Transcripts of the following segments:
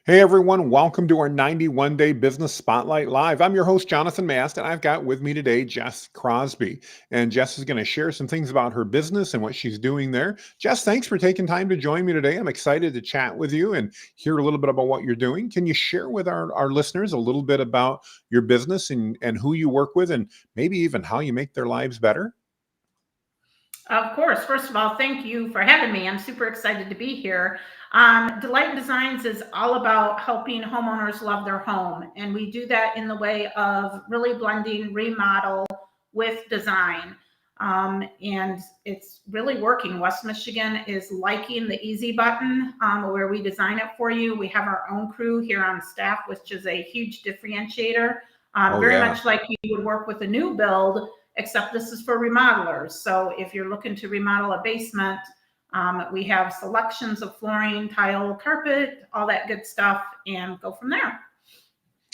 Hey everyone, welcome to our 91-day business spotlight live. I'm your host, Jonathan Mast, and I've got with me today Jess Crosby. And Jess is going to share some things about her business and what she's doing there. Jess, thanks for taking time to join me today. I'm excited to chat with you and hear a little bit about what you're doing. Can you share with our listeners a little bit about your business and who you work with and maybe even how you make their lives better? Of course. First of all, thank you for having me. I'm super excited to be here. Delight Designs is all about helping homeowners love their home. And we do that in the way of really blending remodel with design. And it's really working. West Michigan is liking the easy button where we design it for you. We have our own crew here on staff, which is a huge differentiator. Oh, Very yeah. much like you would work with a new build, except this is for remodelers. So if you're looking to remodel a basement, we have selections of flooring, tile, carpet, all that good stuff, and go from there.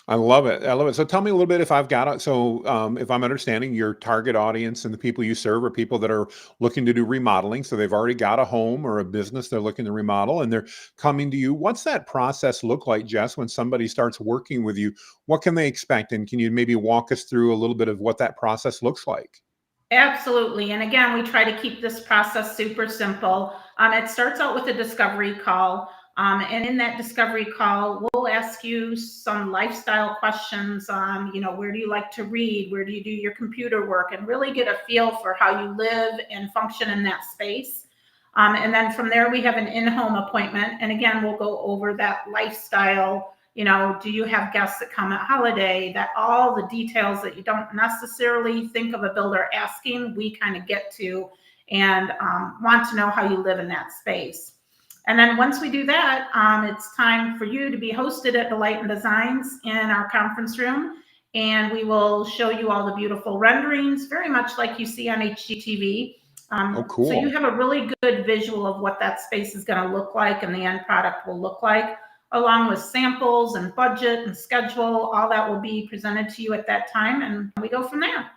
I love it. I love it. So tell me a little bit if I've got it. If I'm understanding your target audience and the people you serve are people that are looking to do remodeling. So they've already got a home or a business they're looking to remodel and they're coming to you. What's that process look like, Jess, when somebody starts working with you? What can they expect? And can you maybe walk us through a little bit of what that process looks like? Absolutely. And again, we try to keep this process super simple. It starts out with a discovery call. And in that discovery call, we'll ask you some lifestyle questions on, where do you like to read? Where do you do your computer work? And really get a feel for how you live and function in that space. And then from there, we have an in-home appointment. And again, we'll go over that lifestyle. Do you have guests that come at holiday? That all the details that you don't necessarily think of a builder asking, we kind of get to and want to know how you live in that space. And then once we do that, it's time for you to be hosted at Delight and Designs in our conference room. And we will show you all the beautiful renderings, very much like you see on HGTV. Oh, So you cool. have a really good visual of what that space is going to look like and the end product will look like, along with samples and budget and schedule. All that will be presented to you at that time, and we go from there.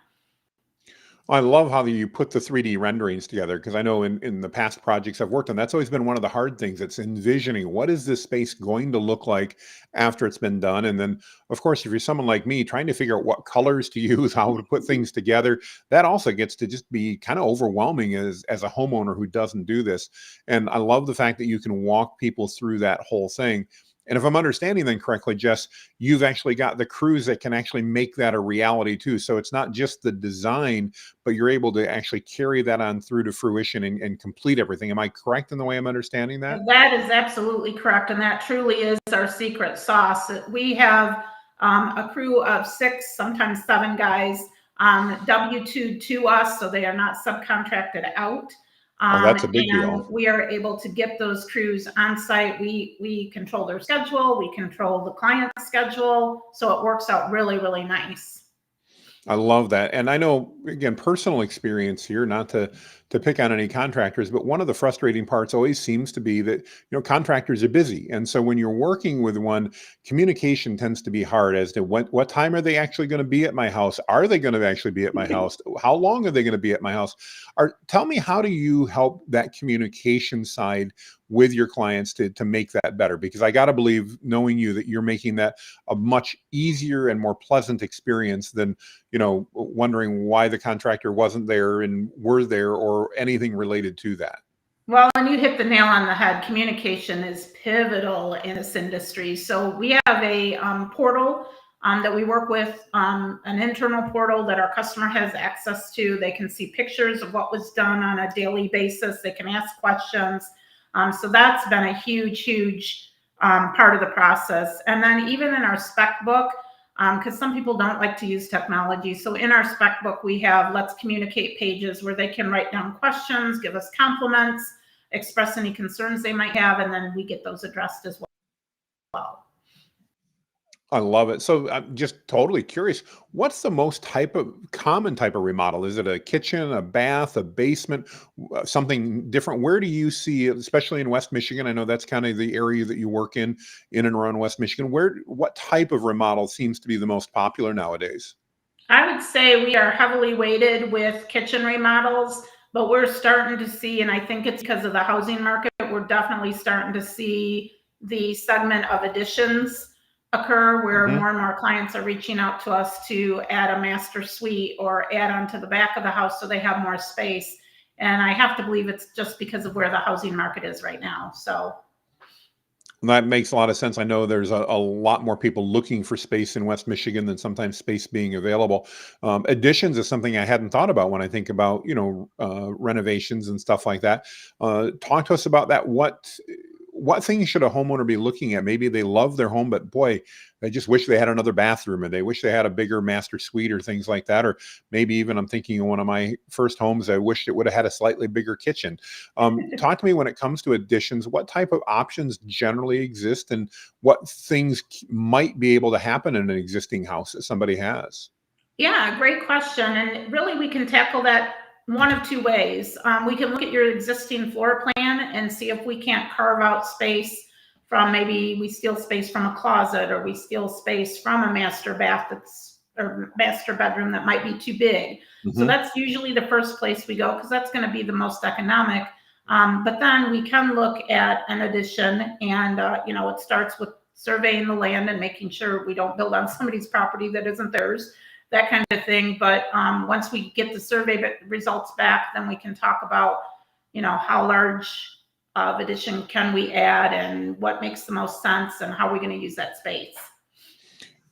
I love how you put the 3D renderings together because I know in the past projects I've worked on, that's always been one of the hard things. It's envisioning what is this space going to look like after it's been done. And then, of course, if you're someone like me trying to figure out what colors to use, how to put things together, that also gets to just be kind of overwhelming as a homeowner who doesn't do this. And I love the fact that you can walk people through that whole thing. And if I'm understanding then correctly, Jess, you've actually got the crews that can actually make that a reality too. So it's not just the design, but you're able to actually carry that on through to fruition and complete everything. Am I correct in the way I'm understanding that? That is absolutely correct, and that truly is our secret sauce. We have a crew of 6, sometimes 7 guys, W-2 to us, so they are not subcontracted out. Oh, that's a big And deal. we are able to get those crews on site. We control their schedule, we control the client's schedule, so it works out really, really nice. I love that. And I know, again, personal experience here, not to pick on any contractors, but one of the frustrating parts always seems to be that, contractors are busy. And so when you're working with one, communication tends to be hard as to what time are they actually going to be at my house? Are they going to actually be at my house? How long are they going to be at my house? Tell me, how do you help that communication side with your clients to make that better? Because I got to believe, knowing you, that you're making that a much easier and more pleasant experience than wondering why the contractor wasn't there and were there or anything related to that. Well, and you hit the nail on the head. Communication is pivotal in this industry. So we have a portal that we work with, an internal portal that our customer has access to. They can see pictures of what was done on a daily basis. They can ask questions. So that's been a huge, huge part of the process. And then even in our spec book, because some people don't like to use technology. So in our spec book, we have let's communicate pages where they can write down questions, give us compliments, express any concerns they might have, and then we get those addressed as well. I love it. So I'm just totally curious. What's the most common type of remodel? Is it a kitchen, a bath, a basement, something different? Where do you see, especially in West Michigan? I know that's kind of the area that you work in and around West Michigan. What type of remodel seems to be the most popular nowadays? I would say we are heavily weighted with kitchen remodels, but we're starting to see, and I think it's because of the housing market, we're definitely starting to see the segment of additions occur, where Hmm. more and more clients are reaching out to us to add a master suite or add onto the back of the house so they have more space. And I have to believe it's just because of where the housing market is right now. So That makes a lot of sense. I know there's a lot more people looking for space in West Michigan than sometimes space being available. Additions is something I hadn't thought about when I think about, renovations and stuff like that. Talk to us about that. What things should a homeowner be looking at? Maybe they love their home, but boy, they just wish they had another bathroom, or they wish they had a bigger master suite, or things like that. Or maybe even I'm thinking of one of my first homes, I wished it would have had a slightly bigger kitchen. Talk to me when it comes to additions, what type of options generally exist, and what things might be able to happen in an existing house that somebody has? yeah, great question. And really, we can tackle that one of two ways. We can look at your existing floor plan and see if we can't carve out space from, maybe we steal space from a closet, or we steal space from a master bath that's, or master bedroom that might be too big. So Hmm. that's usually the first place we go, because that's going to be the most economic. But then we can look at an addition, and it starts with surveying the land and making sure we don't build on somebody's property that isn't theirs, that kind of thing. But once we get the survey results back, then we can talk about, how large of addition can we add, and what makes the most sense, and how we're going to use that space.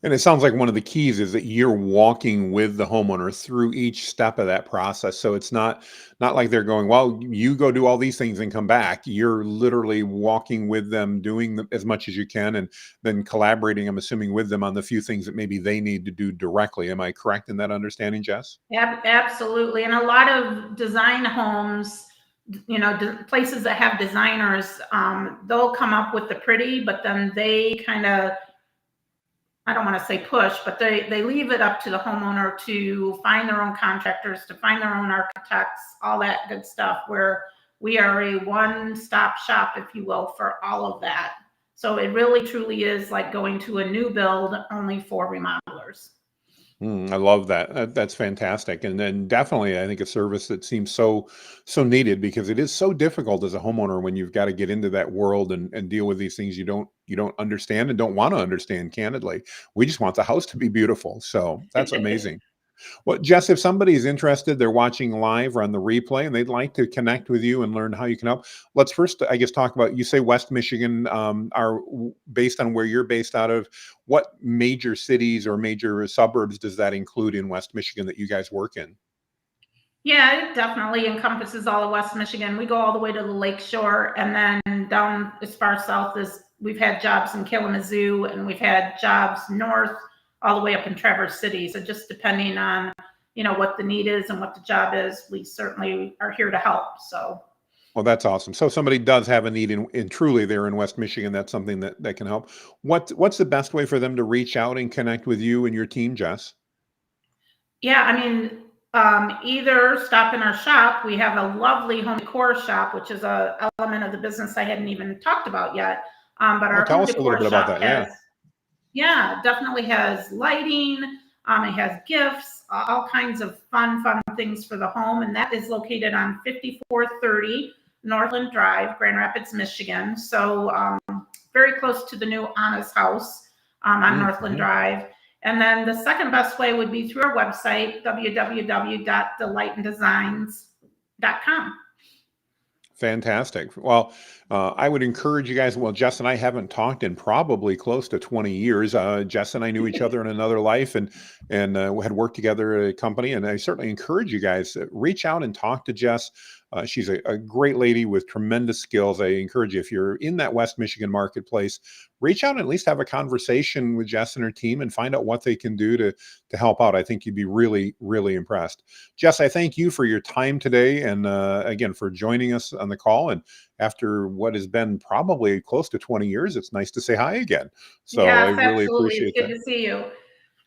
And it sounds like one of the keys is that you're walking with the homeowner through each step of that process. So it's not like they're going, well, you go do all these things and come back. You're literally walking with them, doing as much as you can, and then collaborating, I'm assuming, with them on the few things that maybe they need to do directly. Am I correct in that understanding, Jess? Absolutely. And a lot of design homes, places that have designers, they'll come up with the pretty, but then they kind of, I don't want to say push, but they leave it up to the homeowner to find their own contractors, to find their own architects, all that good stuff, where we are a one-stop shop, if you will, for all of that. So it really truly is like going to a new build only for remodelers. I love that. That's fantastic, and then definitely, I think a service that seems so needed, because it is so difficult as a homeowner when you've got to get into that world and deal with these things you don't understand and don't want to understand. Candidly, we just want the house to be beautiful. So that's amazing. Well, Jess, if somebody's interested, they're watching live or on the replay, and they'd like to connect with you and learn how you can help. Let's first, I guess, talk about, you say West Michigan, based on where you're based out of. What major cities or major suburbs does that include in West Michigan that you guys work in? Yeah, it definitely encompasses all of West Michigan. We go all the way to the lake shore, and then down as far south as, we've had jobs in Kalamazoo, and we've had jobs north all the way up in Traverse City. So just depending on, what the need is and what the job is, we certainly are here to help. So Well, that's awesome. So somebody does have a need in truly there in West Michigan. That's something that can help. What's the best way for them to reach out and connect with you and your team, Jess? yeah, I mean, either stop in our shop. We have a lovely home decor shop, which is a element of the business I hadn't even talked about yet. But Well, our tell home us a little decor bit about shop that. has, Yeah. yeah, definitely has lighting. It has gifts, all kinds of fun things for the home. And that is located on 5430 Northland Drive, Grand Rapids, Michigan. So very close to the new Anna's house on Northland Mhm. Drive. And then the second best way would be through our website, www.delightanddesigns.com. Fantastic. Well, I would encourage you guys. Well, Jess and I haven't talked in probably close to 20 years. Jess and I knew each other in another life, and we had worked together at a company. And I certainly encourage you guys to reach out and talk to Jess. She's a great lady with tremendous skills. I encourage you, if you're in that West Michigan marketplace, reach out and at least have a conversation with Jess and her team and find out what they can do to help out. I think you'd be really impressed. Jess, I thank you for your time today, and again, for joining us on the call. And after what has been probably close to 20 years, it's nice to say hi again. So I Yes, really absolutely. It's appreciate good that. to see you.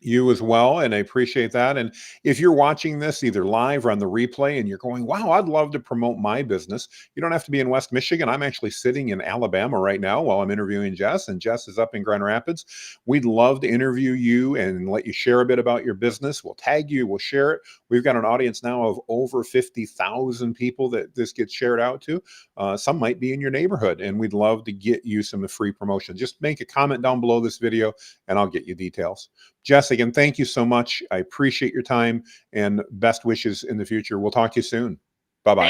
You as well, and I appreciate that. And if you're watching this either live or on the replay and you're going, wow, I'd love to promote my business, you don't have to be in West Michigan. I'm actually sitting in Alabama right now while I'm interviewing Jess, and Jess is up in Grand Rapids. We'd love to interview you and let you share a bit about your business. We'll tag you, we'll share it. We've got an audience now of over 50,000 people that this gets shared out to. Some might be in your neighborhood, and we'd love to get you some free promotion. Just make a comment down below this video, and I'll get you details. Jess, again, thank you so much. I appreciate your time and best wishes in the future. We'll talk to you soon. Bye bye.